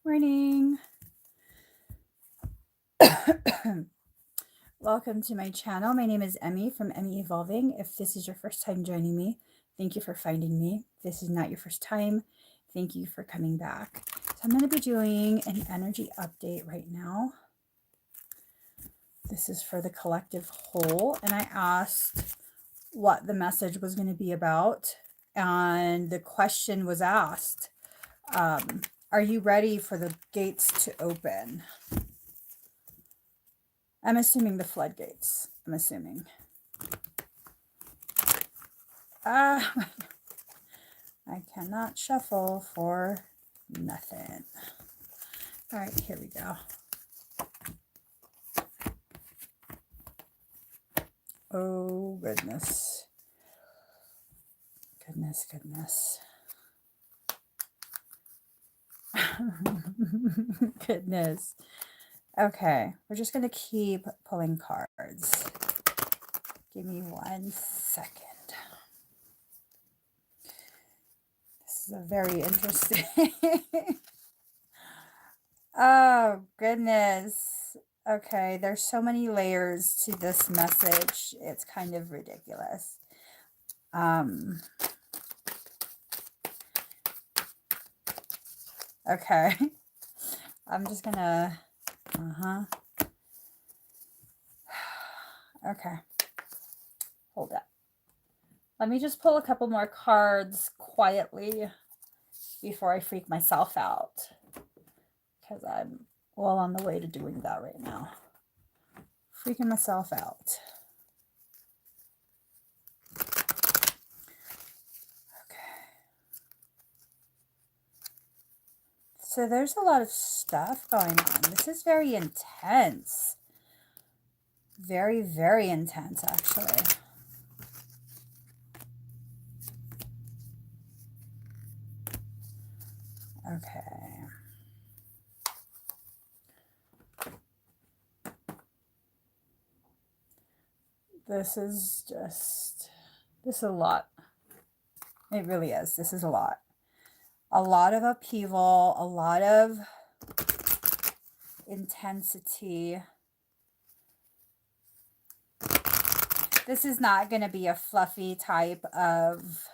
Morning. Welcome to my channel. My name is Emmy from Emmy Evolving. If this is your first time joining me, thank you for finding me. If this is not your first time, thank you for coming back. So I'm going to be doing an energy update right now. This is for the collective whole, and I asked what the message was going to be about, and the question was asked, are you ready for the gates to open? I'm assuming the floodgates. I'm assuming. I cannot shuffle for nothing. All right, here we go. Oh, goodness. Goodness. Goodness. Okay, we're just going to keep pulling cards. Give me 1 second. This is a very interesting. Oh, goodness. Okay, there's so many layers to this message. It's kind of ridiculous. Okay. I'm just gonna, Okay. Hold up. Let me just pull a couple more cards quietly before I freak myself out, because I'm well on the way to doing that right now. Freaking myself out. Okay. So there's a lot of stuff going on. This is very intense. Very, very intense, actually. Okay. This is a lot. It really is. This is a lot. A lot of upheaval, a lot of intensity. This is not going to be a fluffy type of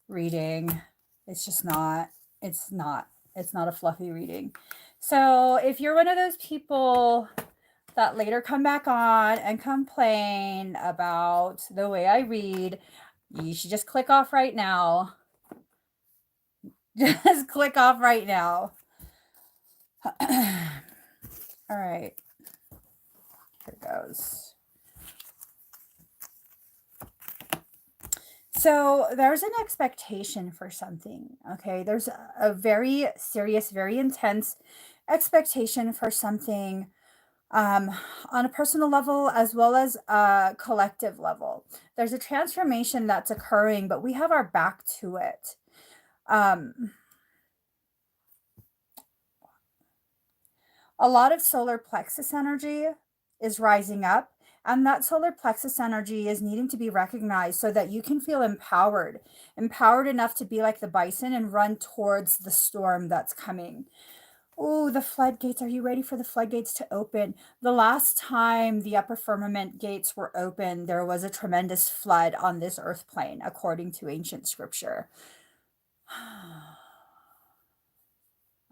reading. It's just not. It's not a fluffy reading. So if you're one of those people that later come back on and complain about the way I read, you should just click off right now. Just click off right now. All right. Here goes. So there's an expectation for something, okay? There's a very serious, very intense expectation for something, on a personal level as well as a collective level. There's a transformation that's occurring, but we have our back to it. A lot of solar plexus energy is rising up, and that solar plexus energy is needing to be recognized so that you can feel empowered enough to be like the bison and run towards the storm that's coming. Oh, the floodgates. Are you ready for the floodgates to open? The last time the upper firmament gates were open, there was a tremendous flood on this earth plane, according to ancient scripture.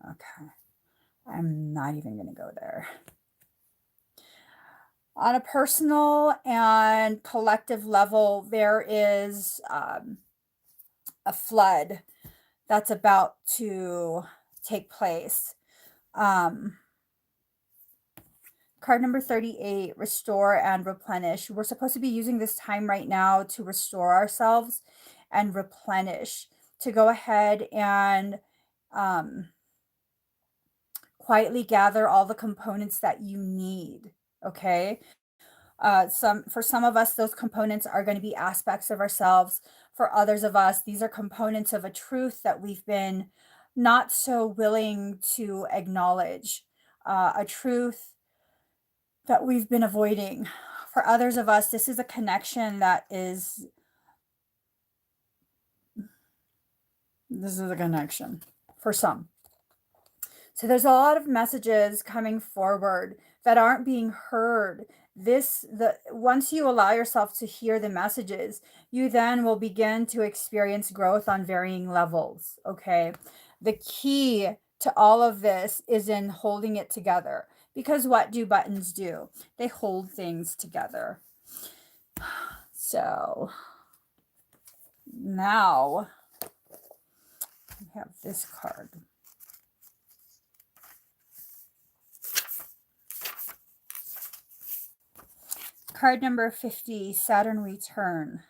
Okay. I'm not even going to go there. On a personal and collective level, there is a flood that's about to take place. Card number 38, restore and replenish. We're supposed to be using this time right now to restore ourselves and replenish, to go ahead and quietly gather all the components that you need. Okay. For some of us, those components are going to be aspects of ourselves. For others of us, these are components of a truth that we've been not so willing to acknowledge, a truth that we've been avoiding. For others of us, this is a connection that is, this is a connection for some. So there's a lot of messages coming forward that aren't being heard. The once you allow yourself to hear the messages, you then will begin to experience growth on varying levels, okay? The key to all of this is in holding it together, because what do buttons do? They hold things together. So now we have this card. Card number 50, Saturn return,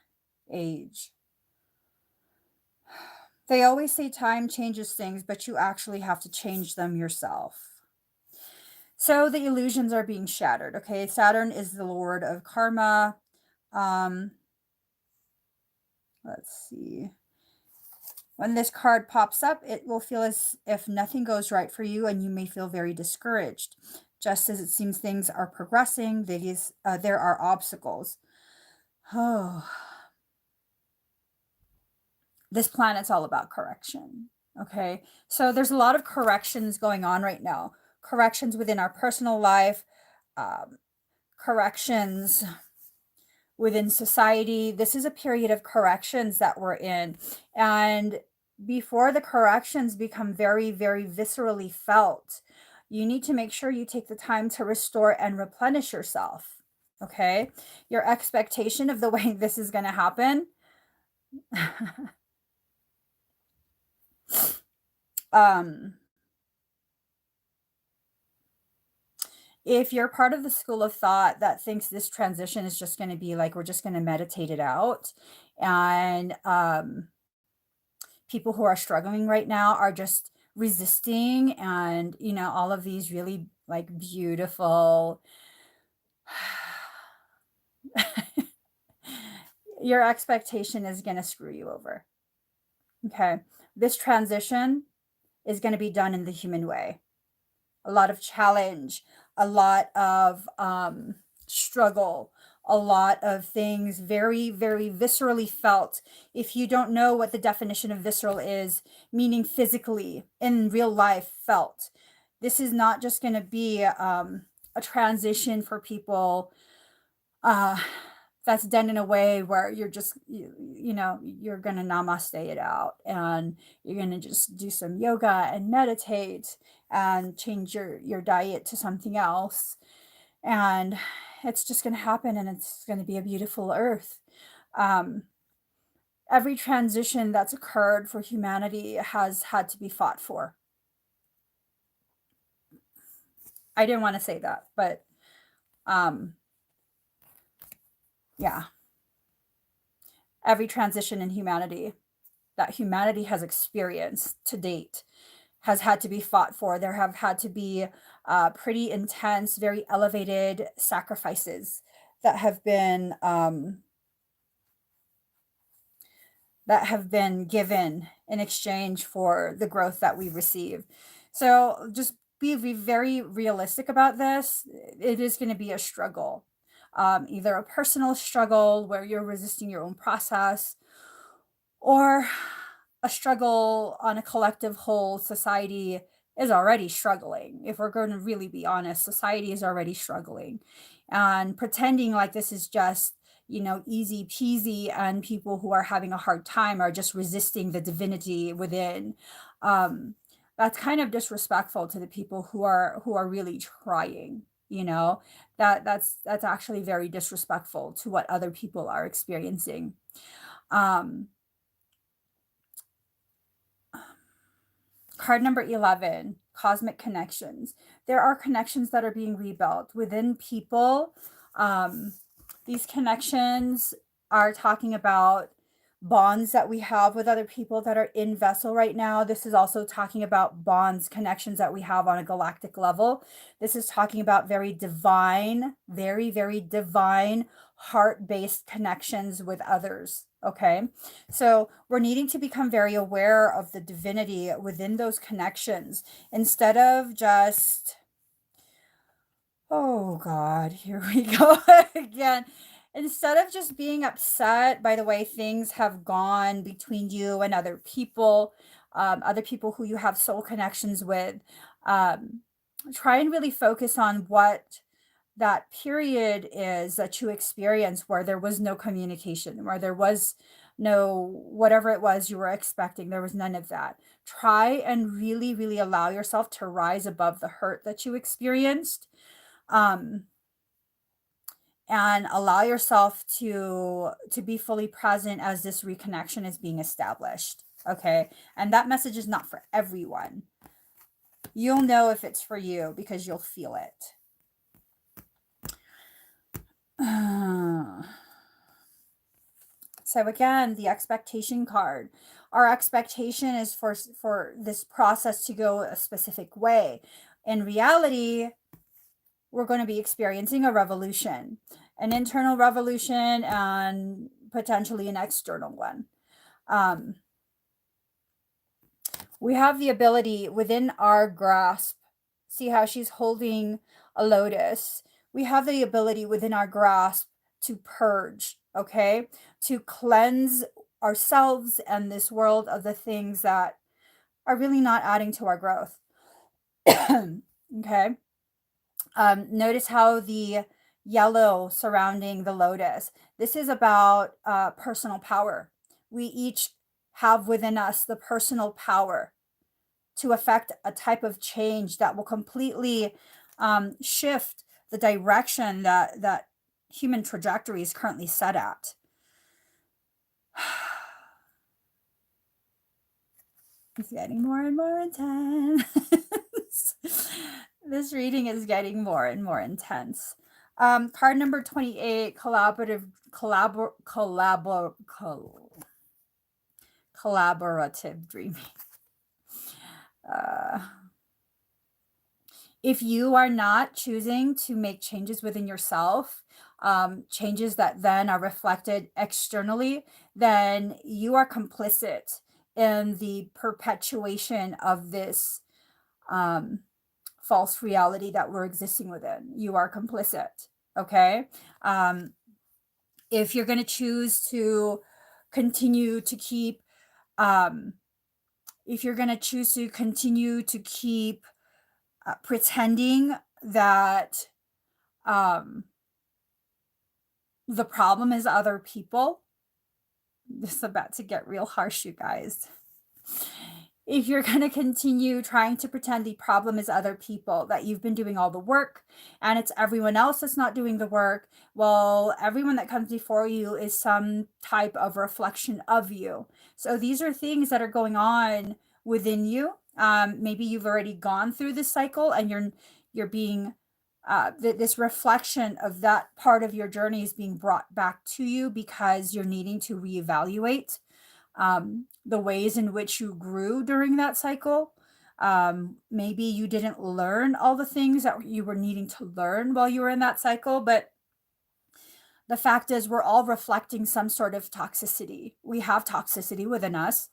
age. They always say time changes things, but you actually have to change them yourself. So the illusions are being shattered. Okay, Saturn is the lord of karma. Um, let's see. When this card pops up, it will feel as if nothing goes right for you, and you may feel very discouraged. Just as it seems things are progressing, there are obstacles. Oh, this planet's all about correction. Okay. So there's a lot of corrections going on right now. Corrections within our personal life, um, corrections within society. This is a period of corrections that we're in. And before the corrections become very, very viscerally felt, you need to make sure you take the time to restore and replenish yourself. Okay. Your expectation of the way this is going to happen. um, if you're part of the school of thought that thinks this transition is just going to be like, we're just going to meditate it out, and people who are struggling right now are just resisting, and all of these really like beautiful your expectation is going to screw you over. Okay, this transition is going to be done in the human way. A lot of challenge, a lot of struggle, a lot of things very, very viscerally felt. If you don't know what the definition of visceral is, meaning physically in real life felt, this is not just going to be a transition for people uh, that's done in a way where you're just you're gonna namaste it out, and you're gonna just do some yoga and meditate and change your diet to something else, and it's just gonna happen, and it's gonna be a beautiful earth. um, every transition that's occurred for humanity has had to be fought for. I didn't want to say that, but um, yeah, every transition in humanity that humanity has experienced to date has had to be fought for. There have had to be pretty intense, very elevated sacrifices that have been given in exchange for the growth that we receive. So just be very realistic about this. It is going to be a struggle, either a personal struggle where you're resisting your own process, or a struggle on a collective whole. Society is already struggling. If we're going to really be honest, society is already struggling. And pretending like this is just, easy peasy, and people who are having a hard time are just resisting the divinity within. Um, that's kind of disrespectful to the people who are really trying. That's actually very disrespectful to what other people are experiencing. Um, Card number 11, cosmic connections. There are connections that are being rebuilt within people. Um, these connections are talking about bonds that we have with other people that are in vessel right now. This is also talking about bonds, connections that we have on a galactic level. This is talking about very divine, very, very divine, heart-based connections with others. Okay. So we're needing to become very aware of the divinity within those connections, instead of just, oh God, here we go again. Instead of just being upset by the way things have gone between you and other people, other people who you have soul connections with. Um, Try and really focus on what that period is that you experienced where there was no communication, where there was no whatever it was you were expecting, there was none of that. Try and really, really allow yourself to rise above the hurt that you experienced. Um, and allow yourself to be fully present as this reconnection is being established. Okay. And that message is not for everyone. You'll know if it's for you because you'll feel it. So again, the expectation card. Our expectation is for this process to go a specific way. In reality, we're going to be experiencing a revolution, an internal revolution, and potentially an external one. We have the ability within our grasp. See how she's holding a lotus? We have the ability within our grasp to purge, okay? To cleanse ourselves and this world of the things that are really not adding to our growth. Okay? Notice how the yellow surrounding the lotus. This is about personal power. We each have within us the personal power to affect a type of change that will completely shift the direction that human trajectory is currently set at. It's getting more and more intense. This reading is getting more and more intense. Card number 28, collaborative dreaming. If you are not choosing to make changes within yourself, changes that then are reflected externally, then you are complicit in the perpetuation of this false reality that we're existing within. You are complicit. Okay. If you're going to choose to continue to keep, if you're going to choose to continue to keep pretending that the problem is other people, this is about to get real harsh, you guys. If you're going to continue trying to pretend the problem is other people, that you've been doing all the work and it's everyone else that's not doing the work, well, everyone that comes before you is some type of reflection of you. So these are things that are going on within you. Maybe you've already gone through this cycle and you're being this reflection of that part of your journey is being brought back to you because you're needing to reevaluate the ways in which you grew during that cycle. Maybe you didn't learn all the things that you were needing to learn while you were in that cycle, but the fact is we're all reflecting some sort of toxicity. We have toxicity within us.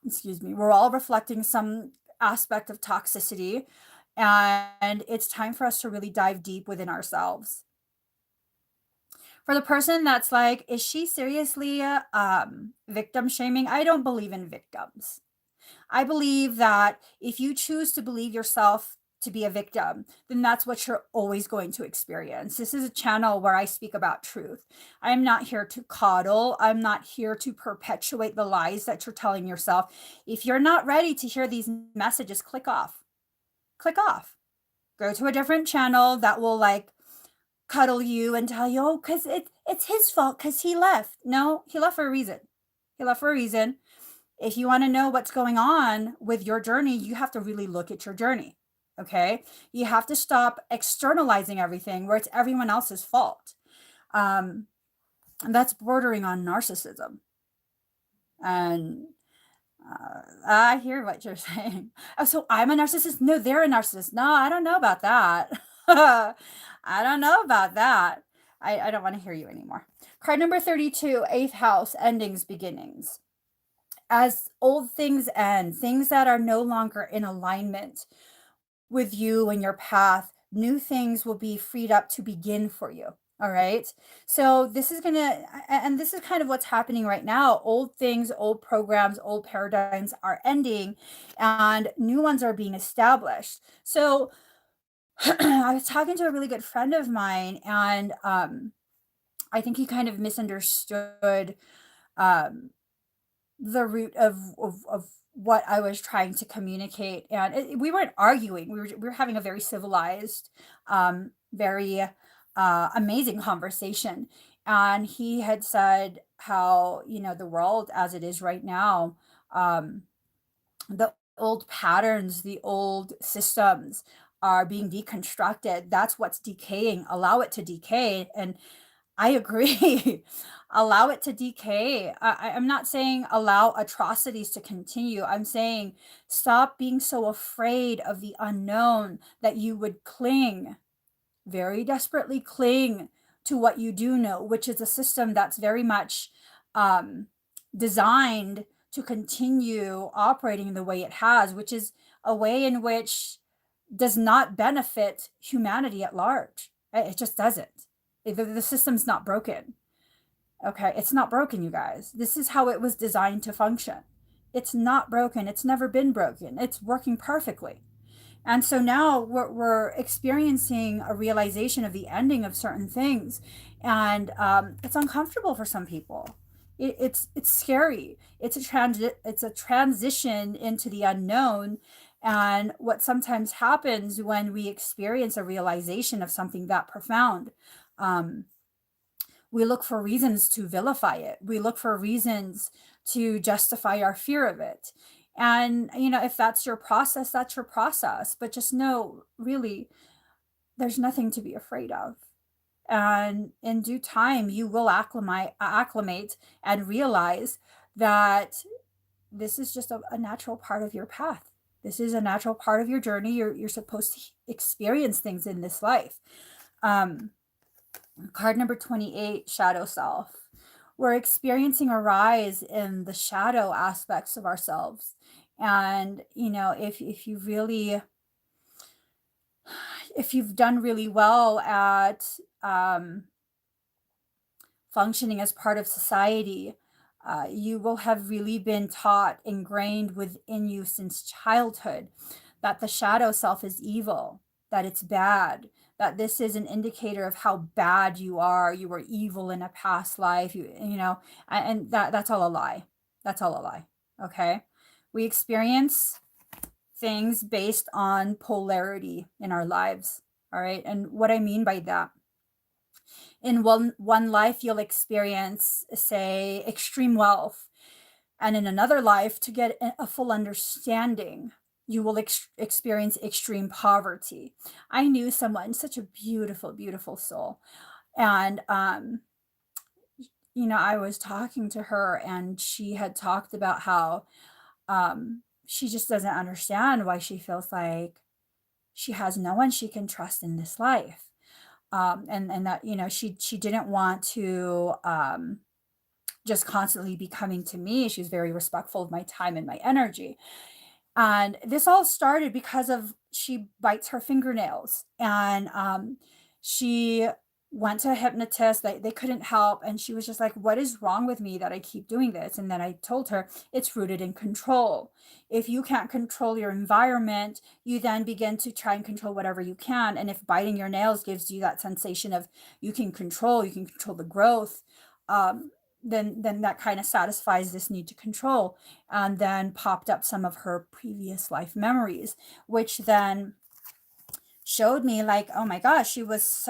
Excuse me. We're all reflecting some aspect of toxicity, and it's time for us to really dive deep within ourselves. For the person that's like, is she seriously victim shaming? I don't believe in victims. I believe that if you choose to believe yourself to be a victim, then that's what you're always going to experience. This is a channel where I speak about truth. I'm not here to coddle. I'm not here to perpetuate the lies that you're telling yourself. If you're not ready to hear these messages, click off. Click off. Go to a different channel that will like cuddle you and tell you, oh, because it's his fault because he left. No, he left for a reason. He left for a reason. If you want to know what's going on with your journey, you have to really look at your journey. Okay. You have to stop externalizing everything where it's everyone else's fault. And that's bordering on narcissism. And I hear what you're saying. Oh, so I'm a narcissist? No, they're a narcissist. No, I don't know about that. I don't know about that. I don't want to hear you anymore. Card number 32, 8th house, endings, beginnings. As old things end, things that are no longer in alignment with you and your path, new things will be freed up to begin for you. All right. So this is and this is kind of what's happening right now. Old things, old programs, old paradigms are ending and new ones are being established. So I was talking to a really good friend of mine, and I think he kind of misunderstood um, the root of what I was trying to communicate, and we weren't arguing. We were having a very civilized, very amazing conversation. And he had said how, the world as it is right now, um, the old patterns, the old systems are being deconstructed. That's what's decaying. Allow it to decay. And I agree. Allow it to decay. I'm not saying allow atrocities to continue. I'm saying stop being so afraid of the unknown that you would cling, very desperately cling to what you do know, which is a system that's very much um, designed to continue operating the way it has, which is a way in which does not benefit humanity at large. It just doesn't. The system's not broken. Okay, it's not broken, you guys. This is how it was designed to function. It's not broken. It's never been broken. It's working perfectly. And so now we're experiencing a realization of the ending of certain things, and it's uncomfortable for some people. It's scary. It's a transition into the unknown, and what sometimes happens when we experience a realization of something that profound. Um, we look for reasons to vilify it. We look for reasons to justify our fear of it. And, if that's your process, that's your process. But just know, really, there's nothing to be afraid of. And in due time, you will acclimate and realize that this is just a natural part of your path. This is a natural part of your journey. You're supposed to experience things in this life. Um, Card number 28, Shadow Self. We're experiencing a rise in the shadow aspects of ourselves. And, if you've done really well at um, functioning as part of society, you will have really been taught, ingrained within you since childhood, that the shadow self is evil, that it's bad, that this is an indicator of how bad you are. You were evil in a past life, and that's all a lie. That's all a lie. Okay. We experience things based on polarity in our lives. All right. And what I mean by that, in one life you'll experience, say, extreme wealth, and in another life, to get a full understanding, you will experience extreme poverty. I knew someone, such a beautiful, beautiful soul, and I was talking to her, and she had talked about how she just doesn't understand why she feels like she has no one she can trust in this life. And that, she didn't want to just constantly be coming to me. She was very respectful of my time and my energy. And this all started because of she bites her fingernails, and she went to a hypnotist. They couldn't help, and she was just like, what is wrong with me that I keep doing this? And then I told her it's rooted in control. If you can't control your environment, you then begin to try and control whatever you can. And if biting your nails gives you that sensation of you can control the growth, um, then that kind of satisfies this need to control. And then popped up some of her previous life memories, which then showed me, like, oh my gosh, she was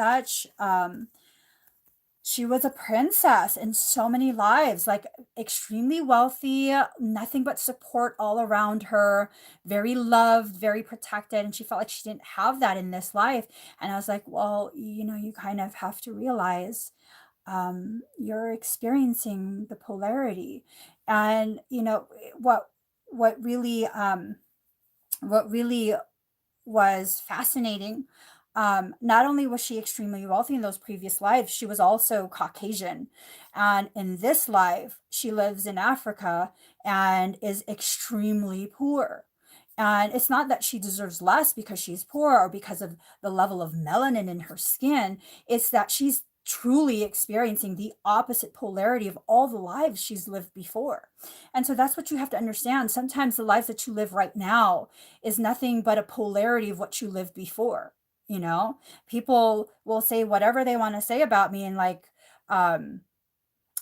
a princess in so many lives, like extremely wealthy, nothing but support all around her, very loved, very protected, and she felt like she didn't have that in this life. And I was like, well, you kind of have to realize you're experiencing the polarity. And what really what really was fascinating, not only was she extremely wealthy in those previous lives, she was also Caucasian, and in this life she lives in Africa and is extremely poor. And it's not that she deserves less because she's poor or because of the level of melanin in her skin. It's that she's truly experiencing the opposite polarity of all the lives she's lived before. And so that's what you have to understand. Sometimes the life that you live right now is nothing but a polarity of what you lived before. You know, people will say whatever they want to say about me. And like,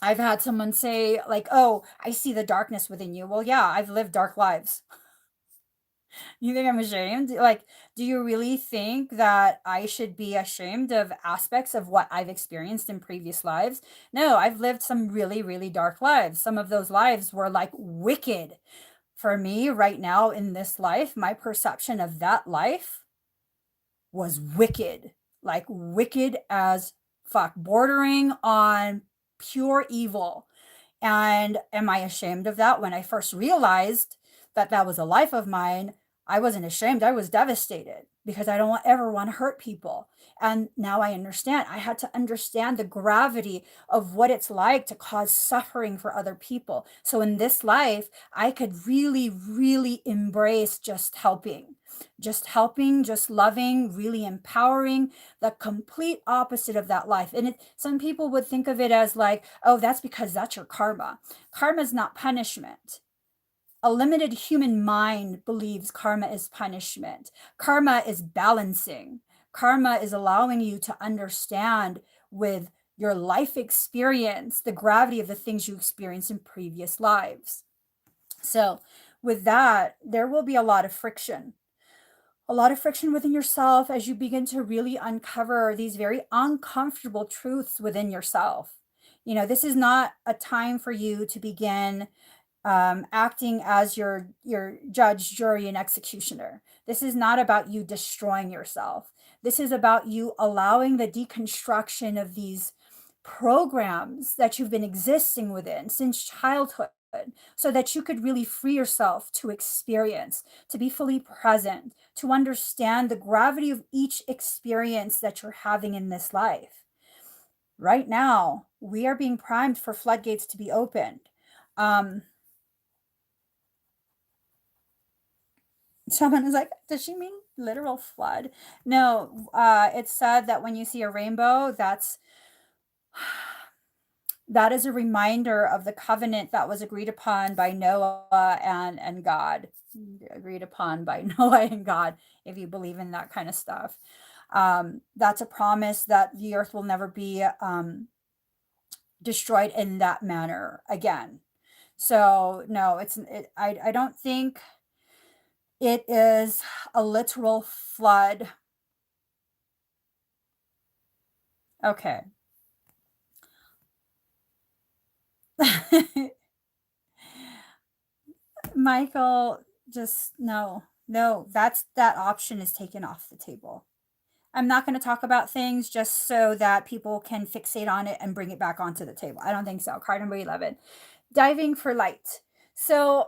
I've had someone say, like, oh, I see the darkness within you. Well, yeah, I've lived dark lives. You think I'm ashamed? Like, do you really think that I should be ashamed of aspects of what I've experienced in previous lives? No, I've lived some really, really dark lives. Some of those lives were like wicked. For me, right now in this life, my perception of that life was wicked, like wicked as fuck, bordering on pure evil. And am I ashamed of that? When I first realized that that was a life of mine, I wasn't ashamed. I was devastated because I don't ever want to hurt people. And now I understand. I had to understand the gravity of what it's like to cause suffering for other people. So in this life, I could really, really embrace just helping, just loving, really empowering, the complete opposite of that life. And some people would think of it as like, oh, that's because that's your karma. Karma is not punishment. A limited human mind believes karma is punishment. Karma is balancing. Karma is allowing you to understand with your life experience the gravity of the things you experienced in previous lives. So, with that, there will be a lot of friction within yourself as you begin to really uncover these very uncomfortable truths within yourself. You know, this is not a time for you to begin acting as your judge, jury, and executioner. This is not about you destroying yourself. This is about you allowing the deconstruction of these programs that you've been existing within since childhood so that you could really free yourself to experience, to be fully present, to understand the gravity of each experience that you're having in this life. Right now, we are being primed for floodgates to be opened. Um, Someone is like, does she mean literal flood? No, it's said that when you see a rainbow, that is a reminder of the covenant that was agreed upon by Noah and God. Agreed upon by Noah and God, if you believe in that kind of stuff. That's a promise that the earth will never be destroyed in that manner again. So no, I don't think it is a literal flood. Okay. Michael, just no, no, that option is taken off the table. I'm not going to talk about things just so that people can fixate on it and bring it back onto the table. I don't think so. Card number 11, diving for light. So,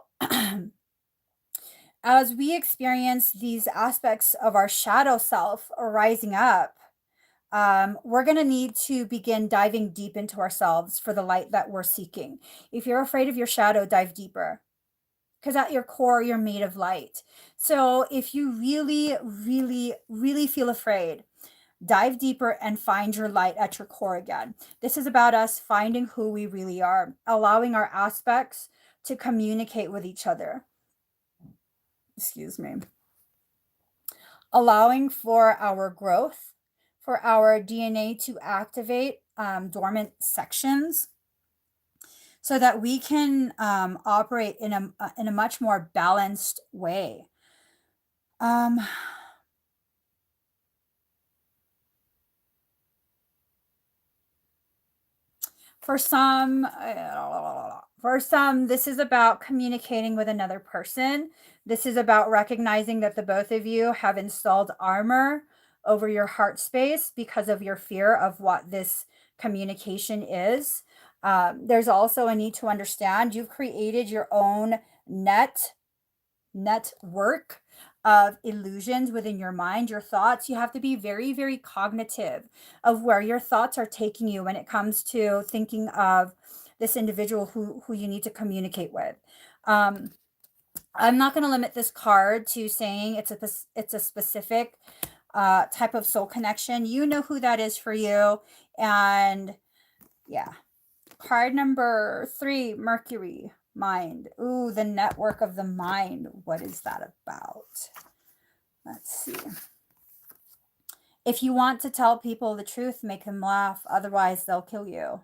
as we experience these aspects of our shadow self rising up, we're going to need to begin diving deep into ourselves for the light that we're seeking. If you're afraid of your shadow, dive deeper because at your core, you're made of light. So if you really, really, really feel afraid, dive deeper and find your light at your core again. This is about us finding who we really are, allowing our aspects to communicate with each other. Excuse me. Allowing for our growth, for our DNA to activate dormant sections so that we can operate in a much more balanced way. Um, for some, this is about communicating with another person. This is about recognizing that the both of you have installed armor over your heart space because of your fear of what this communication is. There's also a need to understand you've created your own network of illusions within your mind, your thoughts. You have to be very, very cognitive of where your thoughts are taking you when it comes to thinking of this individual who you need to communicate with. I'm not going to limit this card to saying it's a specific type of soul connection. You know who that is for you. And yeah. Card number 3, Mercury, mind. Ooh, the network of the mind. What is that about? Let's see. If you want to tell people the truth, make them laugh. Otherwise, they'll kill you.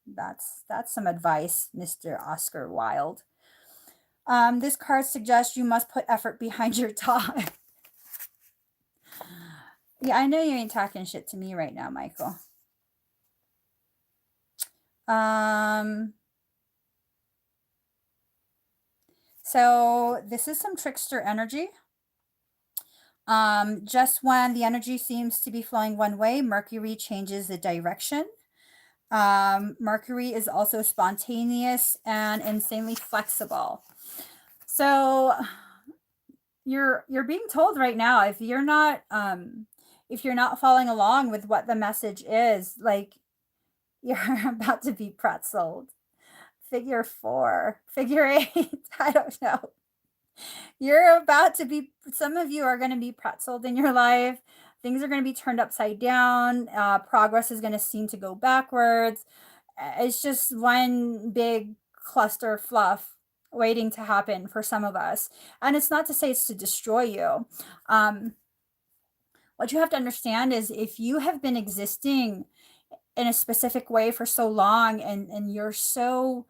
That's some advice, Mr. Oscar Wilde. This card suggests you must put effort behind your talk. Yeah, I know you ain't talking shit to me right now, Michael. So this is some trickster energy. Just when the energy seems to be flowing one way, Mercury changes the direction. Mercury is also spontaneous and insanely flexible. So you're being told right now, if you're not following along with what the message is, like, you're about to be pretzeled. Figure 4, figure 8, I don't know. You're about to be, some of you are going to be pretzeled in your life. Things are going to be turned upside down. Progress is going to seem to go backwards. It's just one big cluster of fluff waiting to happen for some of us. And it's not to say it's to destroy you. What you have to understand is, if you have been existing in a specific way for so long, and you're so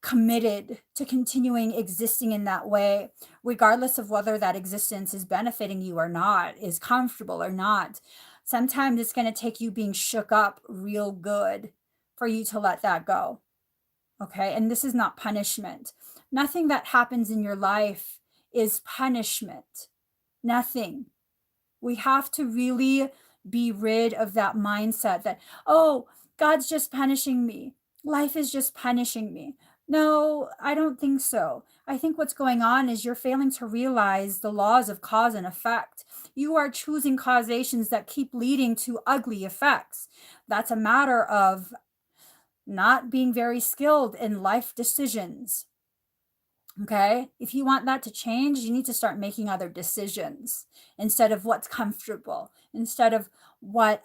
committed to continuing existing in that way, regardless of whether that existence is benefiting you or not, is comfortable or not, sometimes it's going to take you being shook up real good for you to let that go. Okay. And this is not punishment. Nothing that happens in your life is punishment. Nothing. We have to really be rid of that mindset that, oh, God's just punishing me. Life is just punishing me. No, I don't think so. I think what's going on is you're failing to realize the laws of cause and effect. You are choosing causations that keep leading to ugly effects. That's a matter of not being very skilled in life decisions. Okay? If you want that to change, you need to start making other decisions instead of what's comfortable, instead of what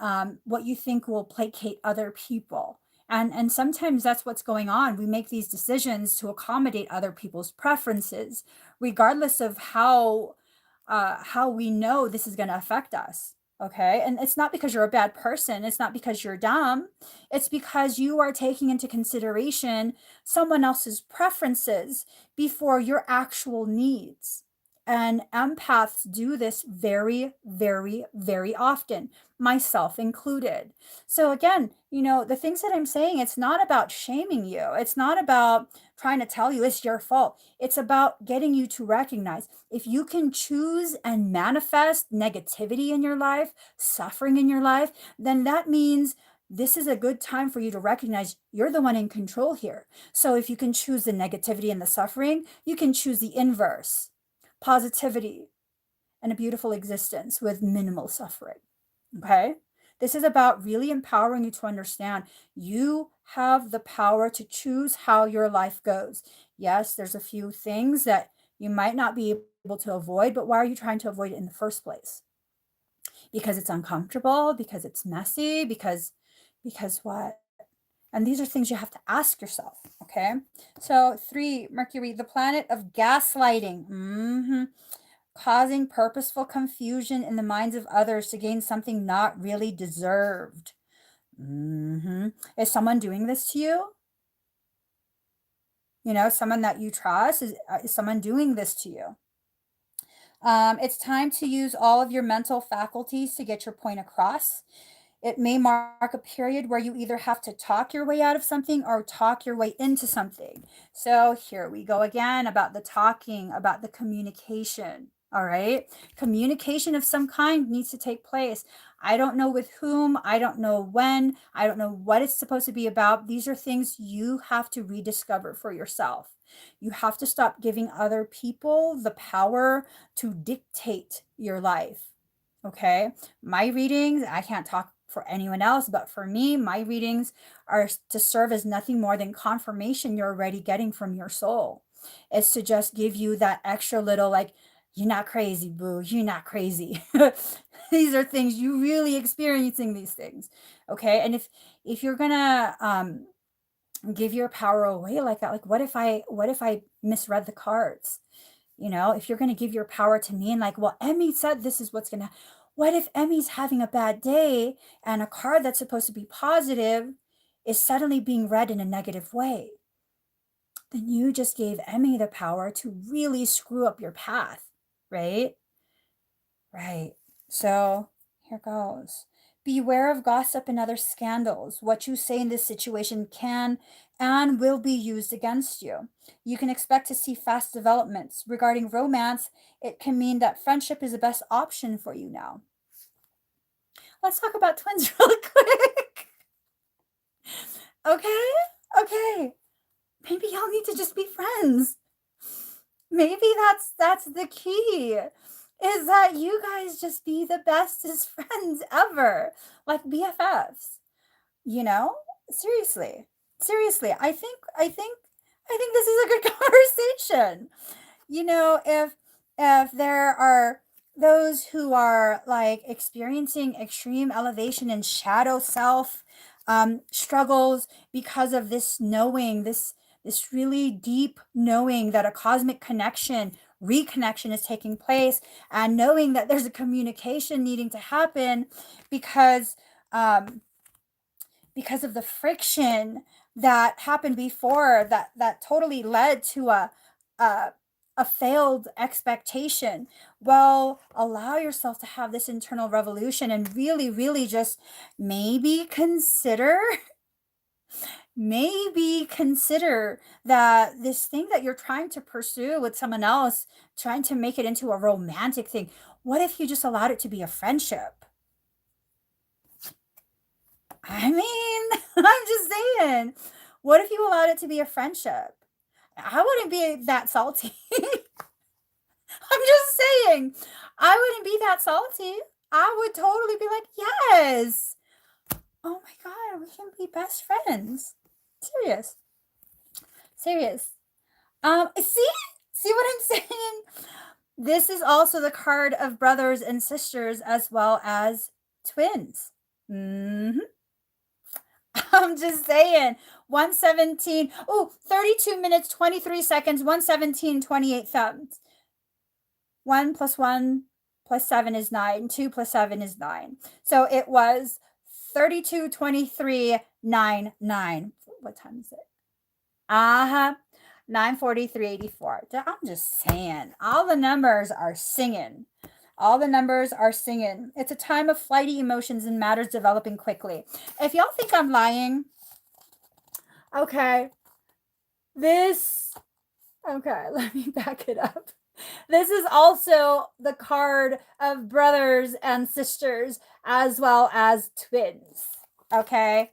you think will placate other people. And sometimes that's what's going on. We make these decisions to accommodate other people's preferences, regardless of how we know this is going to affect us. Okay. And it's not because you're a bad person. It's not because you're dumb. It's because you are taking into consideration someone else's preferences before your actual needs. And empaths do this very, very, very often, myself included. So again, the things that I'm saying, it's not about shaming you. It's not about trying to tell you it's your fault. It's about getting you to recognize, if you can choose and manifest negativity in your life, suffering in your life, then that means this is a good time for you to recognize you're the one in control here. So if you can choose the negativity and the suffering, you can choose the inverse, positivity and a beautiful existence with minimal suffering. Okay? This is about really empowering you to understand you have the power to choose how your life goes. Yes, there's a few things that you might not be able to avoid, but why are you trying to avoid it in the first place? Because it's uncomfortable, because it's messy, because what? And these are things you have to ask yourself, okay? So 3, Mercury, the planet of gaslighting. Causing purposeful confusion in the minds of others to gain something not really deserved. Is someone doing this to you? Someone that you trust, is someone doing this to you? It's time to use all of your mental faculties to get your point across. It may mark a period where you either have to talk your way out of something or talk your way into something. So here we go again about the talking, about the communication. All right. Communication of some kind needs to take place. I don't know with whom. I don't know when. I don't know what it's supposed to be about. These are things you have to rediscover for yourself. You have to stop giving other people the power to dictate your life. Okay. My readings, I can't talk for anyone else, but for me, my readings are to serve as nothing more than confirmation you're already getting from your soul. It's to just give you that extra little, like, You're not crazy, boo. You're not crazy. These are things you really experiencing these things. Okay. And if you're gonna give your power away like that, like what if I misread the cards? If you're gonna give your power to me and like, well, Emmy said this is what's gonna, what if Emmy's having a bad day and a card that's supposed to be positive is suddenly being read in a negative way? Then you just gave Emmy the power to really screw up your path, right? Right. So here goes. Beware of gossip and other scandals. What you say in this situation can and will be used against you. You can expect to see fast developments. Regarding romance, it can mean that friendship is the best option for you now. Let's talk about twins really quick. Okay? Okay. Maybe y'all need to just be friends. Maybe that's the key. Is that you guys just be the bestest friends ever. Like BFFs. You know? Seriously. Seriously. I think this is a good conversation. If there are those who are like experiencing extreme elevation and shadow self struggles because of this knowing, this really deep knowing that a cosmic connection, reconnection is taking place, and knowing that there's a communication needing to happen because um, because of the friction that happened before that totally led to a a failed expectation. Well, allow yourself to have this internal revolution and really, really just maybe consider maybe consider that this thing that you're trying to pursue with someone else, trying to make it into a romantic thing, what if you just allowed it to be a friendship? I mean, I'm just saying, what if you allowed it to be a friendship? I wouldn't be that salty. I'm just saying, I wouldn't be that salty. I would totally be like, yes. Oh my God, we can be best friends. Serious. Serious. See what I'm saying? This is also the card of brothers and sisters as well as twins. Hmm. I'm just saying. 117. Oh, 32 minutes, 23 seconds, 117, 28 thumbs. 1 plus 1 plus 7 is 9. 2 plus 7 is 9. So it was 32, 23, 9, 9. What time is it? Uh-huh. 9:43:84. I'm just saying. All the numbers are singing. All the numbers are singing. It's a time of flighty emotions and matters developing quickly. If y'all think I'm lying, okay, okay, let me back it up. This is also the card of brothers and sisters as well as twins. Okay?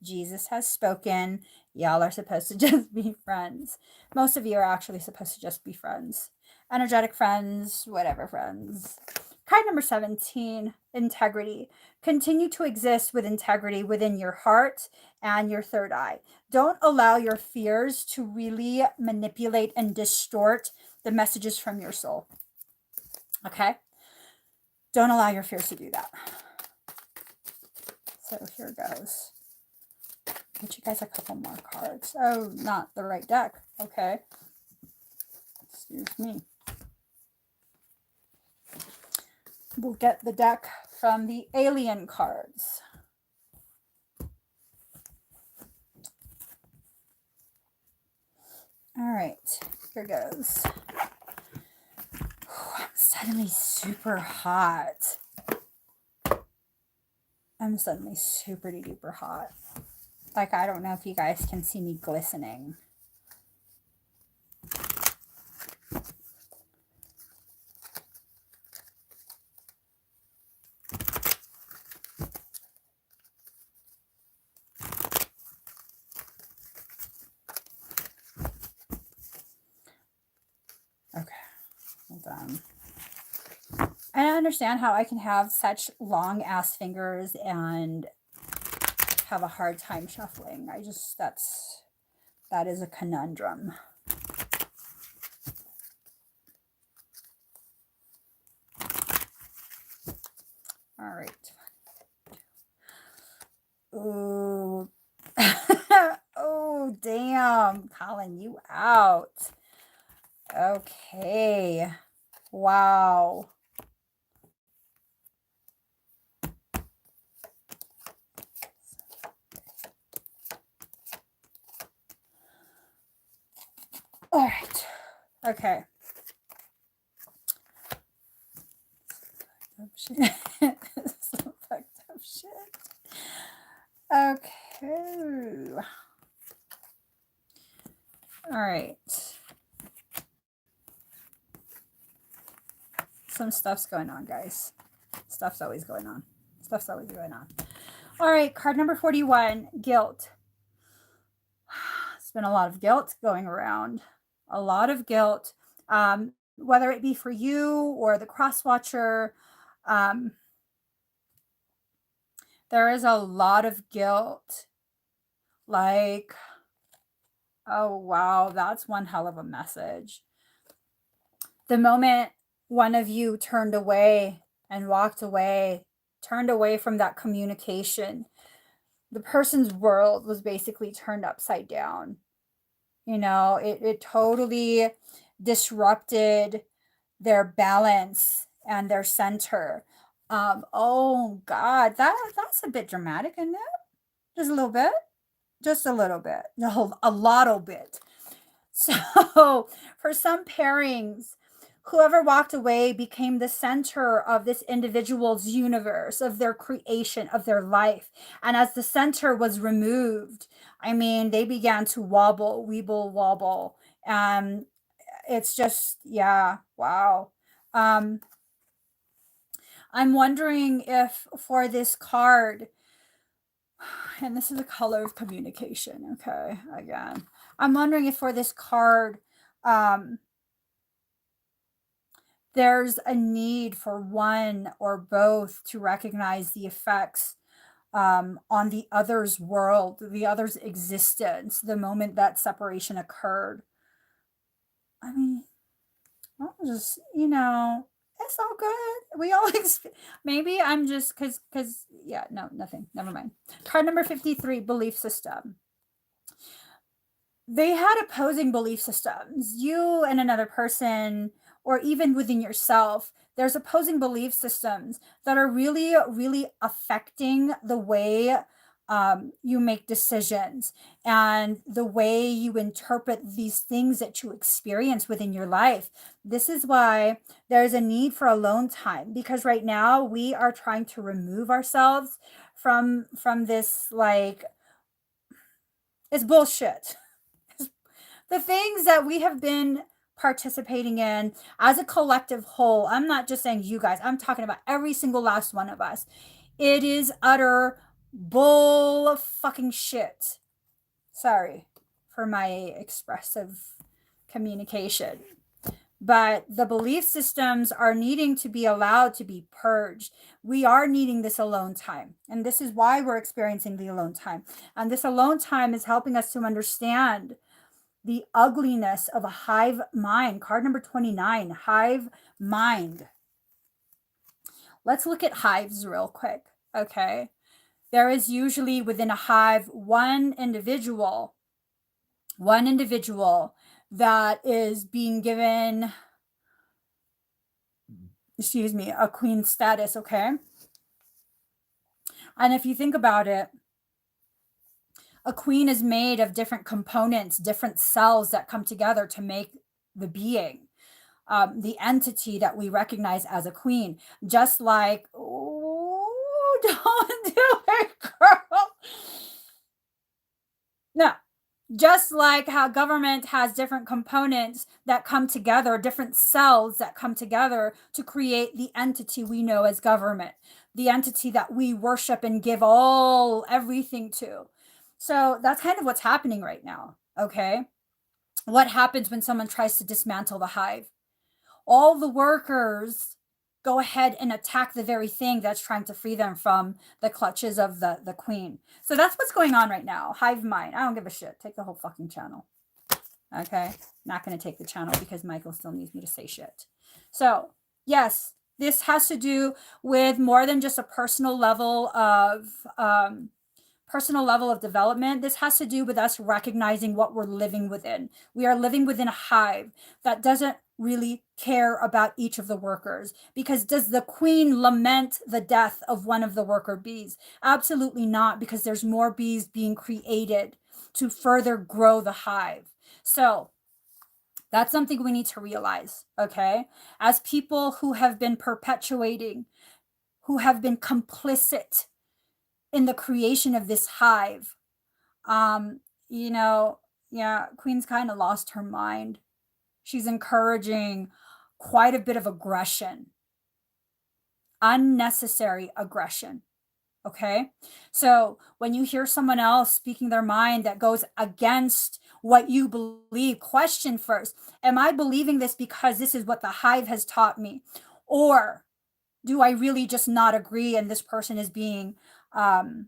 Jesus has spoken. Y'all are supposed to just be friends. Most of you are actually supposed to just be friends. Energetic friends, whatever friends. Card number 17, integrity. Continue to exist with integrity within your heart and your third eye. Don't allow your fears to really manipulate and distort the messages from your soul. Okay? Don't allow your fears to do that. So here goes. Get you guys a couple more cards. Oh, not the right deck. Okay. Excuse me. We'll get the deck from the alien cards. All right, here goes. I'm suddenly super hot. I'm suddenly super duper hot. Like, I don't know if you guys can see me glistening. Okay, hold on. I don't understand how I can have such long ass fingers and have a hard time shuffling. That is a conundrum. All right. Ooh. Oh, damn. Calling you out. Okay. Wow. All right. Okay. Some fucked up shit. Okay. All right. Some stuff's going on, guys. Stuff's always going on. Stuff's always going on. All right. Card number 41, guilt. It's been a lot of guilt going around. A lot of guilt. Whether it be for you or the cross watcher, there is a lot of guilt. Like, oh, wow, that's one hell of a message. The moment one of you turned away and walked away, turned away from that communication, the person's world was basically turned upside down. You know, it totally disrupted their balance and their center. Oh God, that's a bit dramatic, isn't it? Just a little bit. Just a little bit. A lot of bit. So for some pairings, whoever walked away became the center of this individual's universe, of their creation, of their life. And as the center was removed, I mean, they began to wobble, weeble, wobble. And it's just, yeah, wow. Um, I'm wondering if for this card, and this is a color of communication, okay, again. I'm wondering if for this card, um, there's a need for one or both to recognize the effects on the other's world, the other's existence, the moment that separation occurred. I mean, I'll just, it's all good. We all, maybe I'm just, yeah, no, nothing. Never mind. Card number 53, belief system. They had opposing belief systems. You and another person, or even within yourself, there's opposing belief systems that are really, really affecting the way you make decisions and the way you interpret these things that you experience within your life. This is why there's a need for alone time, because right now we are trying to remove ourselves from this, like, it's bullshit. The things that we have been participating in as a collective whole, I'm not just saying you guys, I'm talking about every single last one of us. It is utter bull fucking shit. Sorry for my expressive communication. But the belief systems are needing to be allowed to be purged. We are needing this alone time. And this is why we're experiencing the alone time. And this alone time is helping us to understand the ugliness of a hive mind. Card number 29, hive mind. Let's look at hives real quick, okay? There is usually within a hive one individual that is being given, a queen status, okay? And if you think about it, a queen is made of different components, different cells that come together to make the being, the entity that we recognize as a queen. Just like, oh, don't do it, girl. No, just like how government has different components that come together, different cells that come together to create the entity we know as government, the entity that we worship and give everything to. So that's kind of what's happening right now, okay? What happens when someone tries to dismantle the hive? All the workers go ahead and attack the very thing that's trying to free them from the clutches of the queen. So that's what's going on right now. Hive mind. I don't give a shit. Take the whole fucking channel. Okay? Not going to take the channel because Michael still needs me to say shit. So, yes, This has to do with more than just a um, personal level of development. This has to do with us recognizing what we're living within. We are living within a hive that doesn't really care about each of the workers, because does the queen lament the death of one of the worker bees? Absolutely not, because there's more bees being created to further grow the hive. So that's something we need to realize, okay? As people who have been perpetuating, who have been complicit in the creation of this hive, um, you know, yeah, Queen's kind of lost her mind. She's encouraging quite a bit of aggression, unnecessary aggression. Okay. So when you hear someone else speaking their mind that goes against what you believe, question first: am I believing this because this is what the hive has taught me? Or do I really just not agree and this person is being um,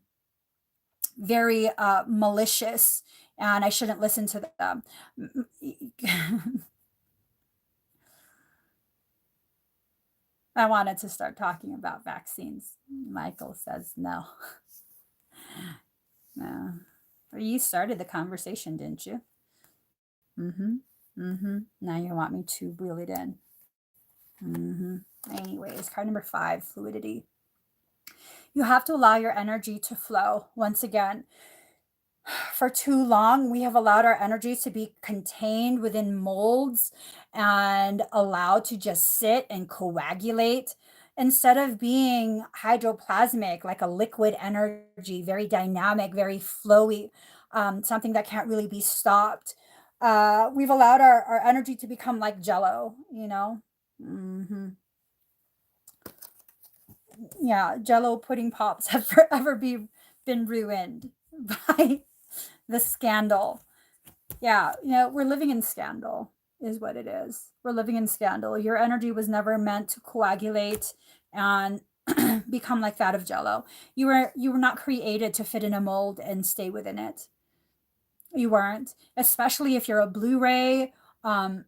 very malicious and I shouldn't listen to them? I wanted to start talking about vaccines. Michael says no. No. You started the conversation, didn't you? Mm-hmm. Mm-hmm. Now you want me to reel it in. Mm-hmm. Anyways, card number 5, fluidity. You have to allow your energy to flow. Once again, for too long, we have allowed our energy to be contained within molds and allowed to just sit and coagulate instead of being hydroplasmic, like a liquid energy, very dynamic, very flowy, something that can't really be stopped. We've allowed our energy to become like jello, you know? Hmm. Yeah, jello pudding pops have forever been ruined by the scandal. Yeah, we're living in scandal is what it is. We're living in scandal. Your energy was never meant to coagulate and become like that of jello. You were not created to fit in a mold and stay within it. You weren't, especially if you're a Blu-ray, um,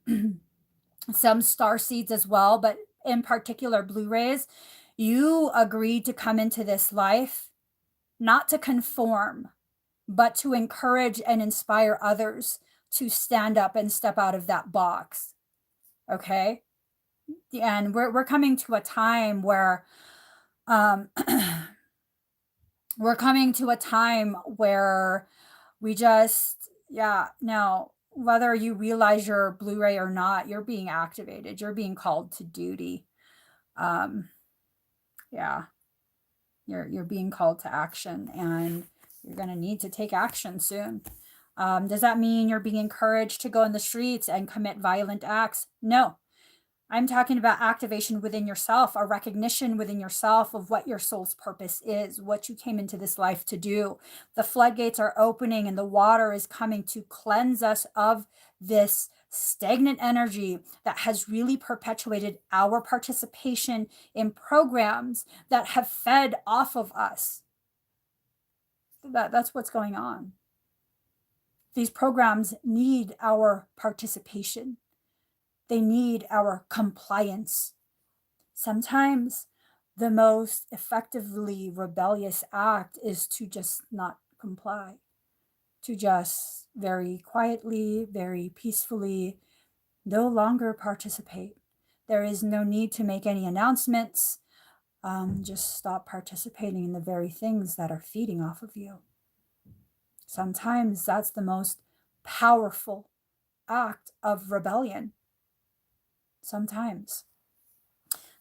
some star seeds as well, but in particular Blu-rays. You agreed to come into this life not to conform, but to encourage and inspire others to stand up and step out of that box. Okay. And we're coming to a time where um, we're coming to a time where we just, yeah, no, whether you realize you're Blu-ray or not, you're being activated, you're being called to duty. Um, yeah, you're being called to action, and you're going to need to take action soon. Does that mean you're being encouraged to go in the streets and commit violent acts? No. I'm talking about activation within yourself, a recognition within yourself of what your soul's purpose is, what you came into this life to do. The floodgates are opening and the water is coming to cleanse us of this stagnant energy that has really perpetuated our participation in programs that have fed off of us. That's what's going on. These programs need our participation. They need our compliance. Sometimes the most effectively rebellious act is to just not comply, to just very quietly, very peacefully no longer participate. There is no need to make any announcements. Just stop participating in the very things that are feeding off of you. Sometimes that's the most powerful act of rebellion. Sometimes.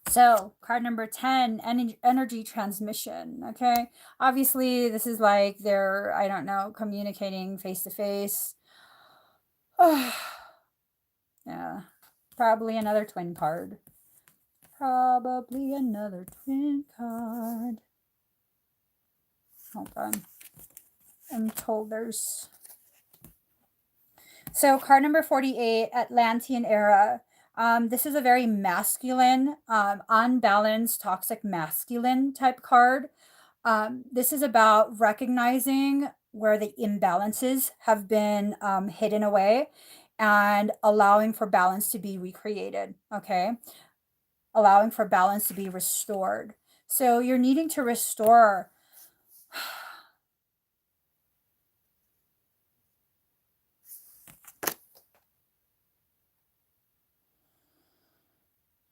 So, card number 10, energy transmission. Okay. Obviously, this is like they're, I don't know, communicating face to face. Yeah. Probably another twin card. Probably another twin card. Hold on. I'm told there's. So, card number 48, Atlantean era. This is a very masculine, unbalanced, toxic masculine type card. This is about recognizing where the imbalances have been hidden away and allowing for balance to be recreated. Okay. allowing for balance to be restored. So you're needing to restore.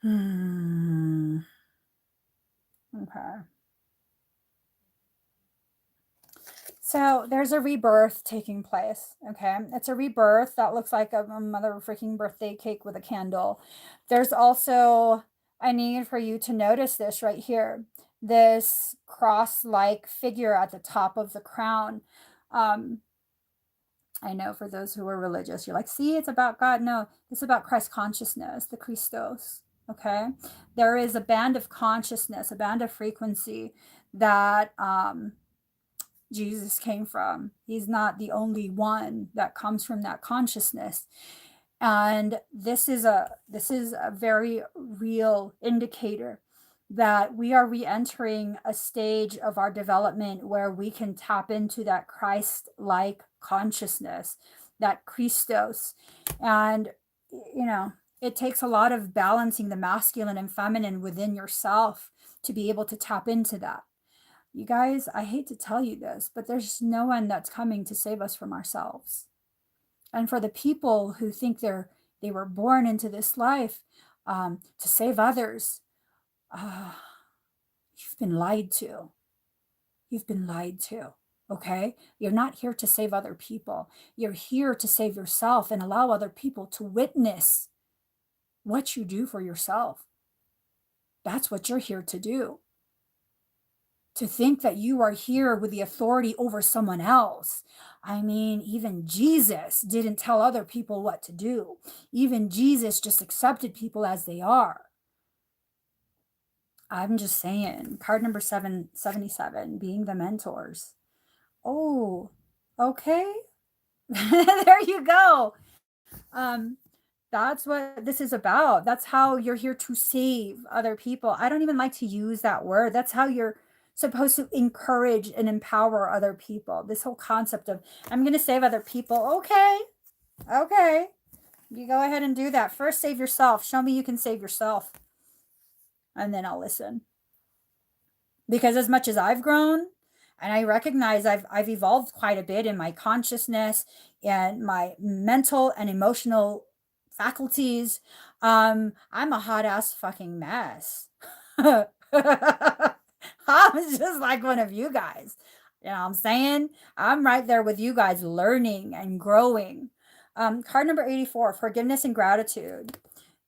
Okay. So there's a rebirth taking place. Okay. It's a rebirth that looks like a mother freaking birthday cake with a candle. There's also a need for you to notice this right here, this cross like figure at the top of the crown. Um, I know for those who are religious, you're like, see, it's about God. No, it's about Christ consciousness, the Christos. Okay. There is a band of consciousness, a band of frequency that Jesus came from. He's not the only one that comes from that consciousness. And this is a very real indicator that we are re-entering a stage of our development where we can tap into that Christ-like consciousness, that Christos. And it takes a lot of balancing the masculine and feminine within yourself to be able to tap into that. You guys, I hate to tell you this, but there's no one that's coming to save us from ourselves. And for the people who think they were born into this life to save others, you've been lied to. You've been lied to. Okay? You're not here to save other people. You're here to save yourself and allow other people to witness what you do for yourself. That's what you're here to do. To think that you are here with the authority over someone else. I mean, even Jesus didn't tell other people what to do. Even Jesus just accepted people as they are. I'm just saying, card number 777, being the mentors. Oh, okay. There you go. That's what this is about. That's how you're here to save other people. I don't even like to use that word. That's how you're supposed to encourage and empower other people. This whole concept of, I'm going to save other people. Okay. Okay. You go ahead and do that. First, save yourself. Show me you can save yourself. And then I'll listen. Because as much as I've grown, and I recognize I've evolved quite a bit in my consciousness and my mental and emotional faculties. I'm a hot ass fucking mess. I'm just like one of you guys. You know what I'm saying? I'm right there with you guys, learning and growing. Card number 84, forgiveness and gratitude.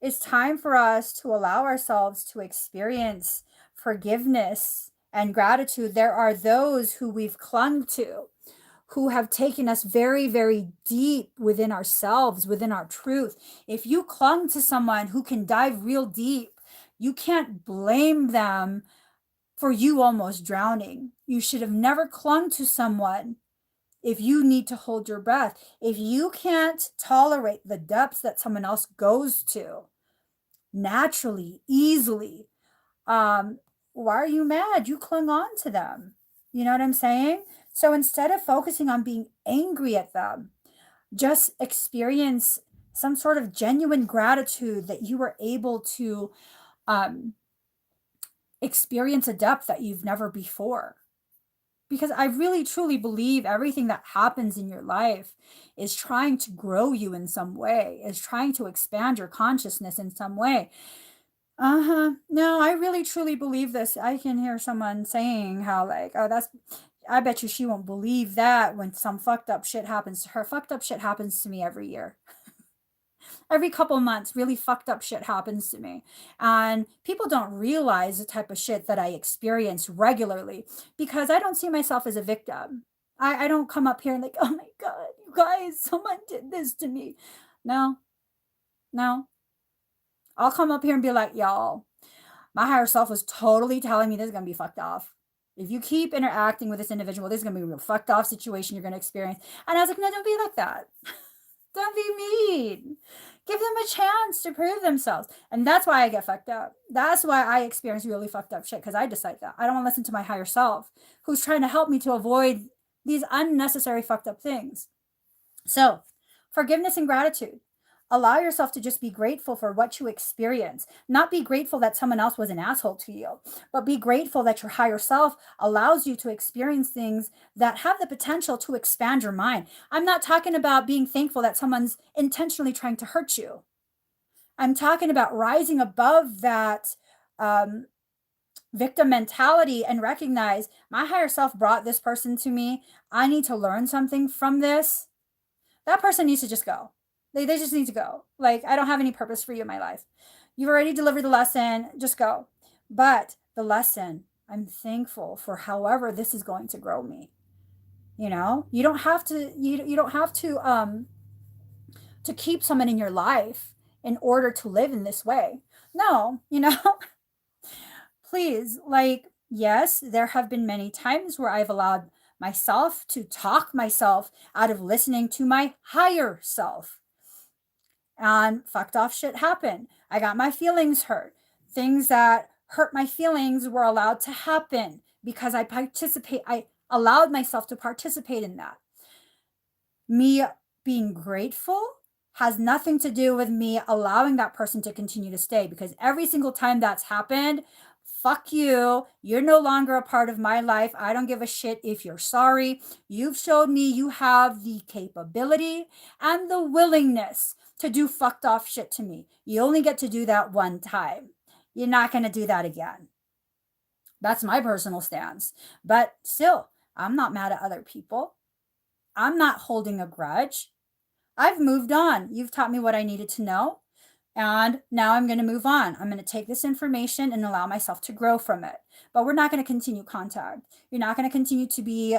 It's time for us to allow ourselves to experience forgiveness and gratitude. There are those who we've clung to, who have taken us very, very deep within ourselves, within our truth. If you clung to someone who can dive real deep, you can't blame them for you almost drowning. You should have never clung to someone if you need to hold your breath. If you can't tolerate the depths that someone else goes to naturally, easily, why are you mad? You clung on to them. You know what I'm saying? So instead of focusing on being angry at them, just experience some sort of genuine gratitude that you were able to experience a depth that you've never before. Because I really truly believe everything that happens in your life is trying to grow you in some way, is trying to expand your consciousness in some way. No, I really truly believe this. I can hear someone saying how, like, oh, I bet you she won't believe that when some fucked up shit happens to her. Fucked up shit happens to me every year. Every couple months, really fucked up shit happens to me. And people don't realize the type of shit that I experience regularly because I don't see myself as a victim. I don't come up here and like, oh my God, you guys, someone did this to me. No, no. I'll come up here and be like, y'all, my higher self was totally telling me this is going to be fucked off. If you keep interacting with this individual, this is going to be a real fucked off situation you're going to experience. And I was like, no, don't be like that. Don't be mean. Give them a chance to prove themselves. And that's why I get fucked up. That's why I experience really fucked up shit, because I decide that. I don't want to listen to my higher self who's trying to help me to avoid these unnecessary fucked up things. So, forgiveness and gratitude. Allow yourself to just be grateful for what you experience. Not be grateful that someone else was an asshole to you, but be grateful that your higher self allows you to experience things that have the potential to expand your mind. I'm not talking about being thankful that someone's intentionally trying to hurt you. I'm talking about rising above that um, victim mentality and recognize my higher self brought this person to me. I need to learn something from this. That person needs to just go. They just need to go. Like, I don't have any purpose for you in my life. You've already delivered the lesson. Just go. But the lesson, I'm thankful for however this is going to grow me. You know, you don't have to, you don't have to keep someone in your life in order to live in this way. No, you know, please, like, yes, there have been many times where I've allowed myself to talk myself out of listening to my higher self. And fucked off shit happened. I got my feelings hurt. Things that hurt my feelings were allowed to happen because I allowed myself to participate in that. Me being grateful has nothing to do with me allowing that person to continue to stay, because every single time that's happened, fuck you. You're no longer a part of my life. I don't give a shit if you're sorry. You've showed me you have the capability and the willingness to do fucked off shit to me. You only get to do that one time. You're not going to do that again. That's my personal stance. But still, I'm not mad at other people. I'm not holding a grudge. I've moved on. You've taught me what I needed to know. And now I'm going to move on. I'm going to take this information and allow myself to grow from it. But we're not going to continue contact. You're not going to continue to be,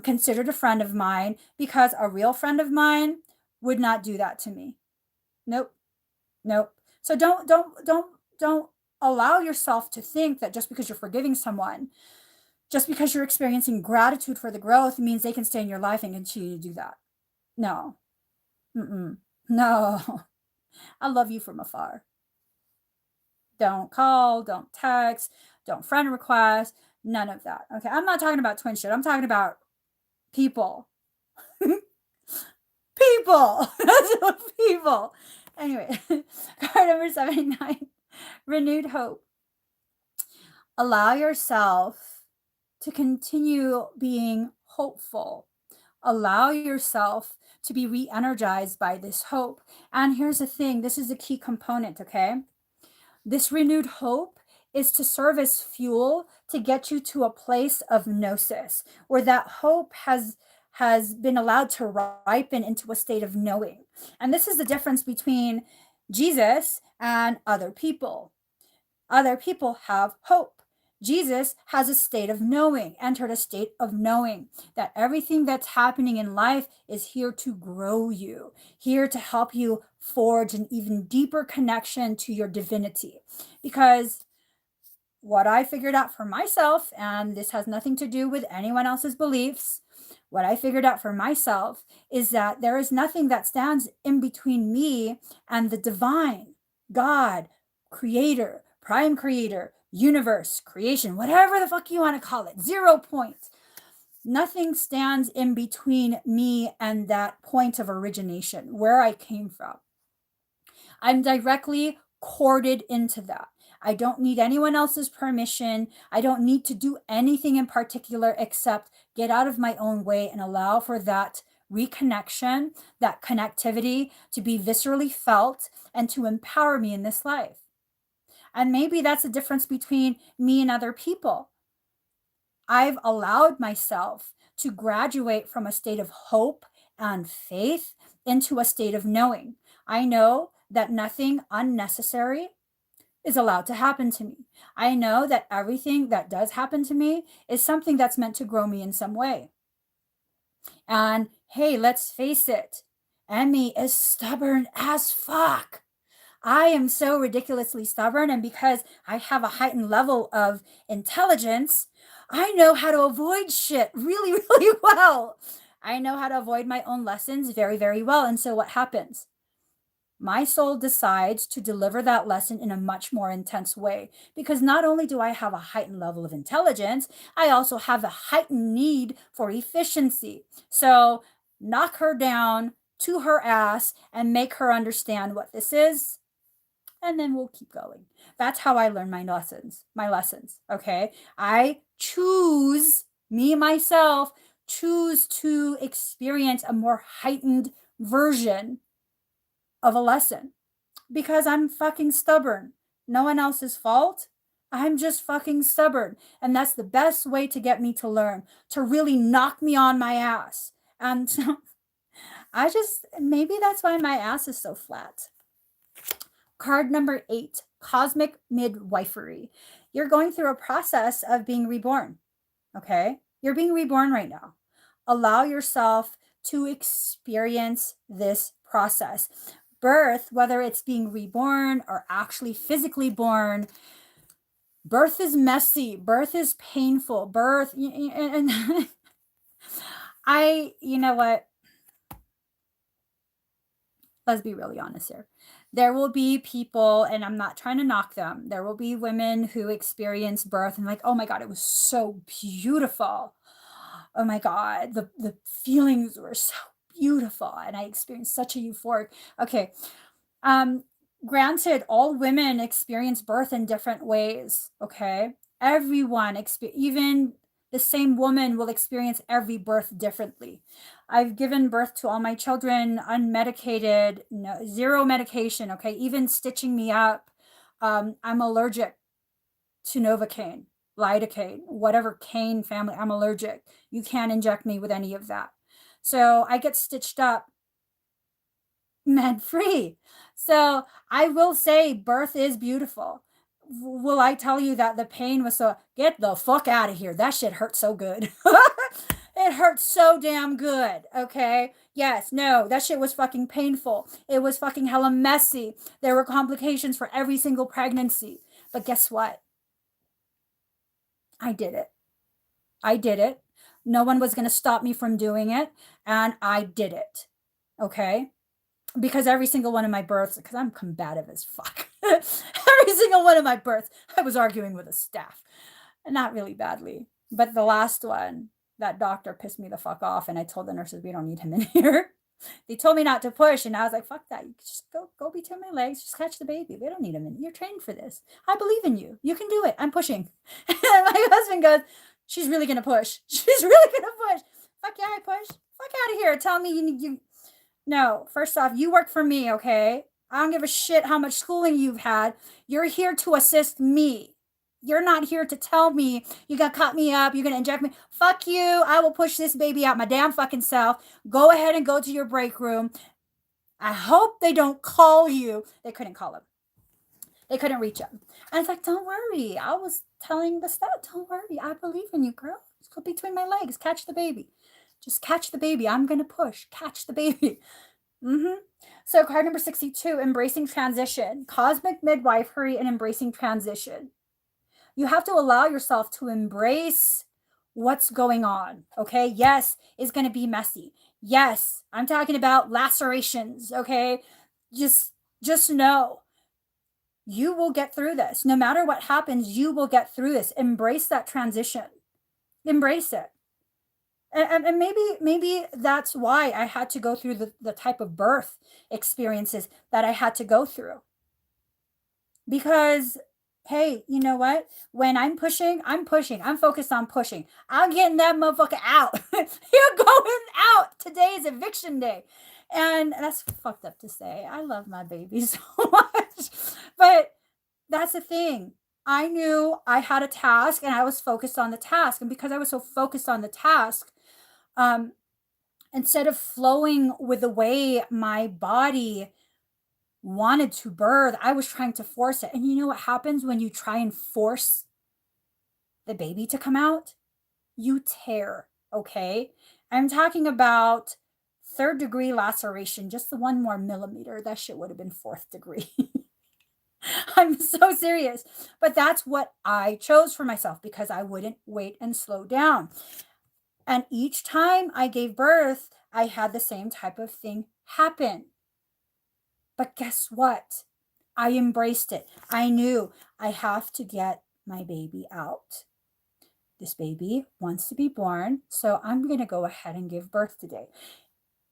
considered a friend of mine, because a real friend of mine would not do that to me. Nope. Nope. So don't allow yourself to think that just because you're forgiving someone, just because you're experiencing gratitude for the growth, means they can stay in your life and continue to do that. No. Mm-mm. No. I love you from afar. Don't call, don't text, don't friend request, none of that. Okay, I'm not talking about twin shit. I'm talking about people. People. People. Anyway, card number 79, renewed hope. Allow yourself to continue being hopeful. Allow yourself to be re-energized by this hope. And here's the thing, this is a key component, okay? This renewed hope is to serve as fuel to get you to a place of gnosis, where that hope has been allowed to ripen into a state of knowing. And this is the difference between Jesus and other people. Other people have hope. Jesus has a state of knowing, entered a state of knowing that everything that's happening in life is here to grow you, here to help you forge an even deeper connection to your divinity. Because what I figured out for myself, and this has nothing to do with anyone else's beliefs, what I figured out for myself is that there is nothing that stands in between me and the divine, God, creator, prime creator, universe, creation, whatever the fuck you want to call it, 0 points. Nothing stands in between me and that point of origination, where I came from. I'm directly corded into that. I don't need anyone else's permission. I don't need to do anything in particular except get out of my own way and allow for that reconnection, that connectivity to be viscerally felt and to empower me in this life. And maybe that's the difference between me and other people. I've allowed myself to graduate from a state of hope and faith into a state of knowing. I know that nothing unnecessary is allowed to happen to me. I know that everything that does happen to me is something that's meant to grow me in some way. And hey, let's face it, Emmie is stubborn as fuck. I am so ridiculously stubborn, and because I have a heightened level of intelligence, I know how to avoid shit really, really well. I know how to avoid my own lessons very, very well. And so what happens? My soul decides to deliver that lesson in a much more intense way, because not only do I have a heightened level of intelligence, I also have a heightened need for efficiency. So knock her down to her ass and make her understand what this is, and then we'll keep going. That's how I learn my lessons. Okay. I choose, me myself, choose to experience a more heightened version of a lesson because I'm fucking stubborn. No one else's fault. I'm just fucking stubborn. And that's the best way to get me to learn, to really knock me on my ass. And maybe that's why my ass is so flat. Card number 8, cosmic midwifery. You're going through a process of being reborn. Okay? You're being reborn right now. Allow yourself to experience this process. Birth, whether it's being reborn or actually physically born, birth is messy. Birth is painful. Birth, and you know what? Let's be really honest here. There will be people, and I'm not trying to knock them, there will be women who experience birth and like, oh my God, it was so beautiful. Oh my God, the feelings were so beautiful. And I experienced such a euphoric. Okay. Granted, all women experience birth in different ways. Okay. Everyone, even the same woman will experience every birth differently. I've given birth to all my children unmedicated, no, zero medication. Okay. Even stitching me up. I'm allergic to Novocaine, lidocaine, whatever cane family. I'm allergic. You can't inject me with any of that. So I get stitched up med free. So I will say birth is beautiful. Will I tell you that the pain was so, get the fuck out of here. That shit hurt so good. It hurt so damn good. Okay. Yes. No, that shit was fucking painful. It was fucking hella messy. There were complications for every single pregnancy. But guess what? I did it. I did it. No one was going to stop me from doing it. And I did it. Okay. Because every single one of my births, because I'm combative as fuck. Every single one of my births, I was arguing with a staff. Not really badly. But the last one, that doctor pissed me the fuck off. And I told the nurses, we don't need him in here. They told me not to push. And I was like, fuck that. You just go between my legs. Just catch the baby. We don't need him in. You're trained for this. I believe in you. You can do it. I'm pushing. And my husband goes, she's really going to push. She's really going to push. Fuck yeah, I push. Fuck out of here. Tell me you. No, first off, you work for me, okay? I don't give a shit how much schooling you've had. You're here to assist me. You're not here to tell me you're going to cut me up, you're going to inject me. Fuck you. I will push this baby out my damn fucking self. Go ahead and go to your break room. I hope they don't call you. They couldn't call him. They couldn't reach him. And it's like, don't worry. I was telling the staff, don't worry. I believe in you, girl. Just go between my legs. Catch the baby. Just catch the baby. I'm going to push. Catch the baby. So card number 62, embracing transition. Cosmic midwifery and embracing transition. You have to allow yourself to embrace what's going on. Okay. Yes, it's going to be messy. Yes, I'm talking about lacerations. Okay. Just know you will get through this. No matter what happens, you will get through this. Embrace that transition. Embrace it. And maybe that's why I had to go through the type of birth experiences that I had to go through. Because, hey, you know what? When I'm pushing. I'm focused on pushing. I'm getting that motherfucker out. You're going out. Today is eviction day. And that's fucked up to say. I love my baby so much. But that's the thing. I knew I had a task and I was focused on the task. And because I was so focused on the task, instead of flowing with the way my body wanted to birth, I was trying to force it. And you know what happens when you try and force the baby to come out? You tear, okay? I'm talking about 3rd degree laceration, just the 1 more millimeter. That shit would have been 4th degree. I'm so serious. But that's what I chose for myself because I wouldn't wait and slow down. And each time I gave birth, I had the same type of thing happen. But guess what? I embraced it. I knew I have to get my baby out. This baby wants to be born, so I'm going to go ahead and give birth today.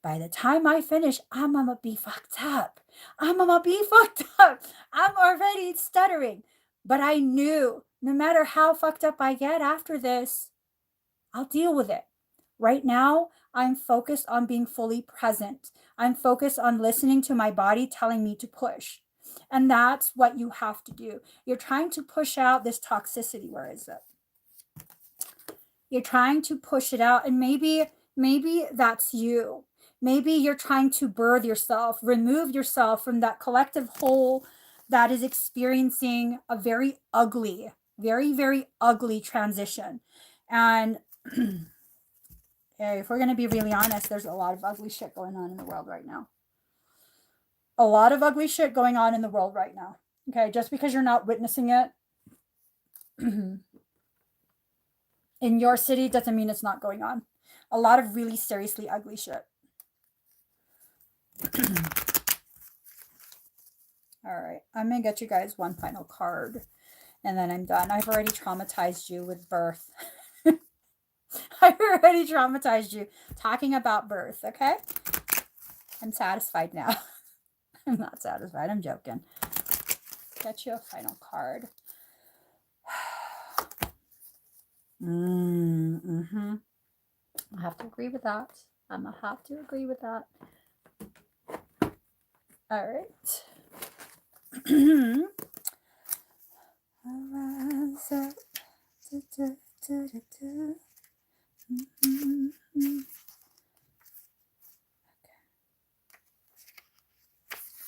by the time I finish, I'm gonna be fucked up. I'm gonna be fucked up. I'm already stuttering. But I knew no matter how fucked up I get after this, I'll deal with it. Right now, I'm focused on being fully present. I'm focused on listening to my body telling me to push. And that's what you have to do. You're trying to push out this toxicity. Where is it? You're trying to push it out. And maybe that's you. Maybe you're trying to birth yourself, remove yourself from that collective whole that is experiencing a very ugly, very, very ugly transition. And if we're going to be really honest, there's a lot of ugly shit going on in the world right now. A lot of ugly shit going on in the world right now. Okay, just because you're not witnessing it in your city doesn't mean it's not going on. A lot of really seriously ugly shit. All right, I'm going to get you guys one final card and then I'm done. I've already traumatized you with birth. I've already traumatized you talking about birth, okay? I'm satisfied now. I'm not satisfied. I'm joking. Get you a final card. Mm-hmm. I have to agree with that. I'm gonna have to agree with that. All right.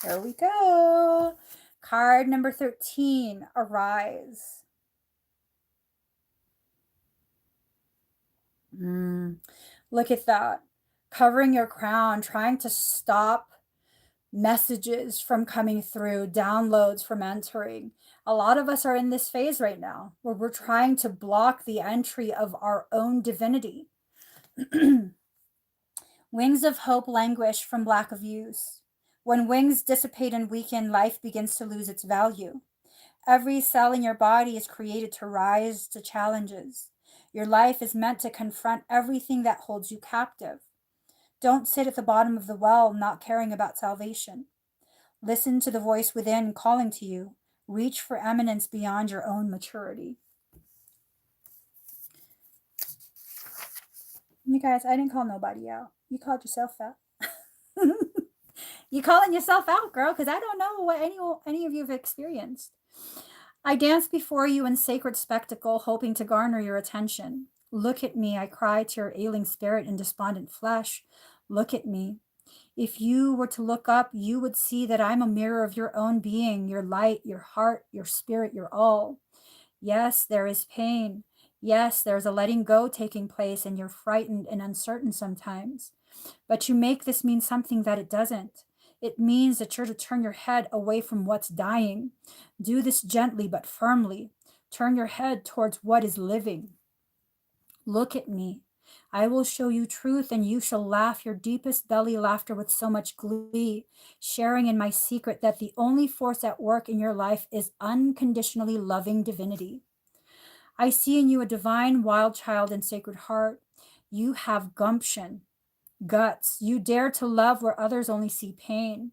There we go. Card number 13, Arise. Look at that. Covering your crown, trying to stop messages from coming through, downloads from entering. A lot of us are in this phase right now where we're trying to block the entry of our own divinity. Wings of hope languish from lack of use. When wings dissipate and weaken, life begins to lose its value. Every cell in your body is created to rise to challenges. Your life is meant to confront everything that holds you captive. Don't sit at the bottom of the well not caring about salvation. Listen to the voice within calling to you. Reach for eminence beyond your own maturity. You guys, I didn't call nobody out. You called yourself out. You calling yourself out, girl, because I don't know what any of you have experienced. I dance before you in sacred spectacle, hoping to garner your attention. Look at me, I cry to your ailing spirit and despondent flesh. Look at me. If you were to look up, you would see that I'm a mirror of your own being, your light, your heart, your spirit, your all. Yes, there is pain. Yes, there's a letting go taking place, and you're frightened and uncertain sometimes. But you make this mean something that it doesn't. It means that you're to turn your head away from what's dying. Do this gently but firmly. Turn your head towards what is living. Look at me. I will show you truth, and you shall laugh your deepest belly laughter with so much glee, sharing in my secret that the only force at work in your life is unconditionally loving divinity. I see in you a divine wild child and sacred heart. You have gumption, guts. You dare to love where others only see pain.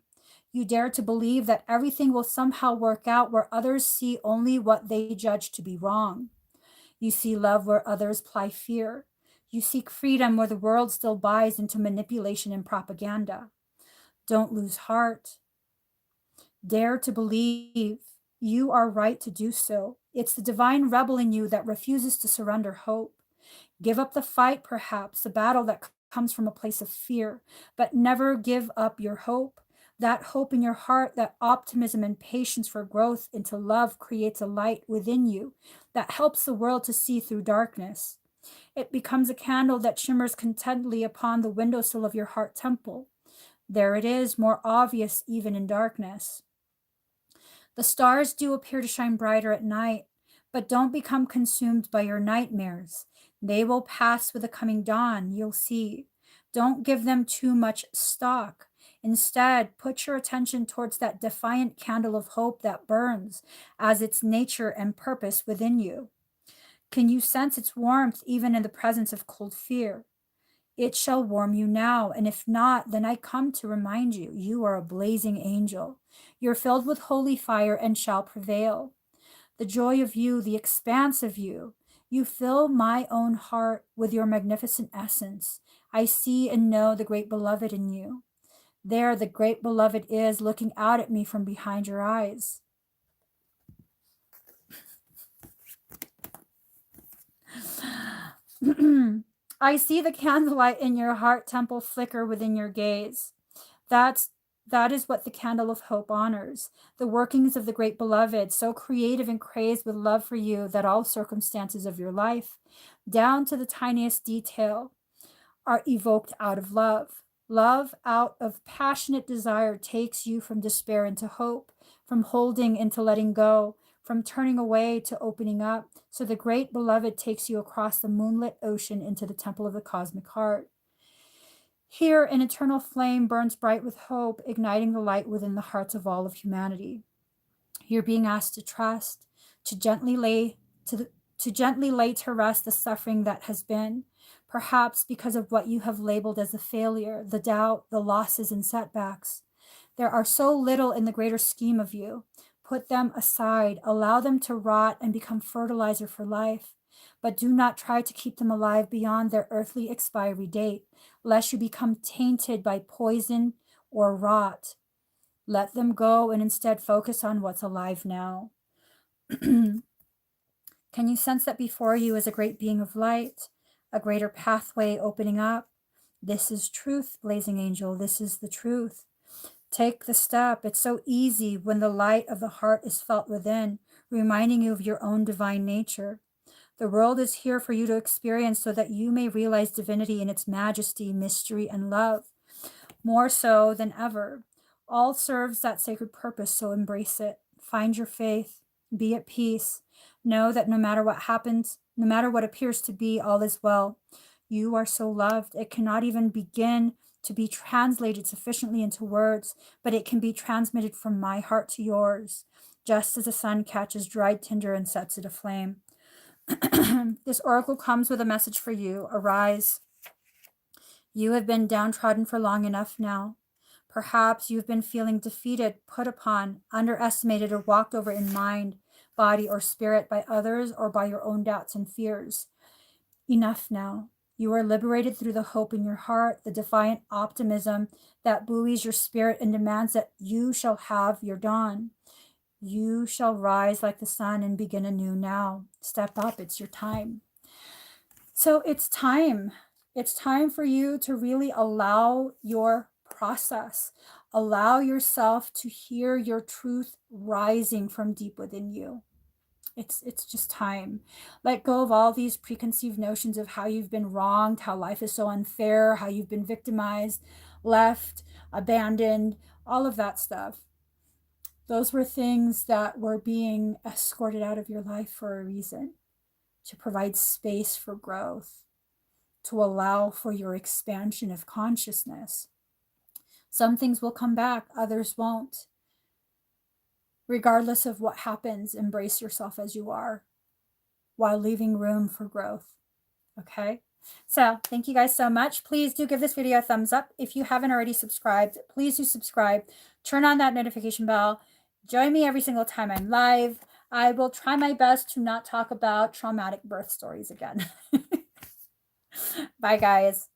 You dare to believe that everything will somehow work out where others see only what they judge to be wrong. You see love where others ply fear. You seek freedom where the world still buys into manipulation and propaganda. Don't lose heart. Dare to believe. You are right to do so. It's the divine rebel in you that refuses to surrender hope. Give up the fight, perhaps, the battle that comes from a place of fear, but never give up your hope. That hope in your heart, that optimism and patience for growth into love creates a light within you that helps the world to see through darkness. It becomes a candle that shimmers contentedly upon the windowsill of your heart temple. There it is, more obvious even in darkness. The stars do appear to shine brighter at night, but don't become consumed by your nightmares. They will pass with the coming dawn, you'll see. Don't give them too much stock. Instead, put your attention towards that defiant candle of hope that burns as its nature and purpose within you. Can you sense its warmth even in the presence of cold fear? It shall warm you now, and if not, then I come to remind you, you are a blazing angel. You're filled with holy fire and shall prevail. The joy of you, the expanse of you. You fill my own heart with your magnificent essence. I see and know the great beloved in you. There, the great beloved is looking out at me from behind your eyes. I see the candlelight in your heart temple flicker within your gaze. That is what the candle of hope honors, the workings of the great beloved, so creative and crazed with love for you that all circumstances of your life, down to the tiniest detail, are evoked out of love. Love out of passionate desire takes you from despair into hope, from holding into letting go, from turning away to opening up. So the great beloved takes you across the moonlit ocean into the temple of the cosmic heart. Here, an eternal flame burns bright with hope, igniting the light within the hearts of all of humanity. You're being asked to trust, to gently lay to rest the suffering that has been, perhaps because of what you have labeled as the failure, the doubt, the losses and setbacks. There are so little in the greater scheme of you. Put them aside, allow them to rot and become fertilizer for life. But do not try to keep them alive beyond their earthly expiry date, lest you become tainted by poison or rot. Let them go and instead focus on what's alive now. Can you sense that before you is a great being of light, a greater pathway opening up? This is truth, blazing angel. This is the truth. Take the step. It's so easy when the light of the heart is felt within, reminding you of your own divine nature. The world is here for you to experience so that you may realize divinity in its majesty, mystery, and love. More so than ever. All serves that sacred purpose, so embrace it. Find your faith. Be at peace. Know that no matter what happens, no matter what appears to be, all is well. You are so loved. It cannot even begin to be translated sufficiently into words, but it can be transmitted from my heart to yours, just as the sun catches dried tinder and sets it aflame. This oracle comes with a message for you. Arise. You have been downtrodden for long enough now. Perhaps you've been feeling defeated, put upon, underestimated, or walked over in mind, body, or spirit by others or by your own doubts and fears. Enough now. You are liberated through the hope in your heart, the defiant optimism that buoys your spirit and demands that you shall have your dawn. You shall rise like the sun and begin anew now. Step up. It's your time. So it's time. It's time for you to really allow your process. Allow yourself to hear your truth rising from deep within you. It's just time. Let go of all these preconceived notions of how you've been wronged, how life is so unfair, how you've been victimized, left, abandoned, all of that stuff. Those were things that were being escorted out of your life for a reason, to provide space for growth, to allow for your expansion of consciousness. Some things will come back, others won't. Regardless of what happens, embrace yourself as you are while leaving room for growth. Okay? So thank you guys so much. Please do give this video a thumbs up. If you haven't already subscribed, please do subscribe. Turn on that notification bell. Join me every single time I'm live. I will try my best to not talk about traumatic birth stories again. Bye, guys.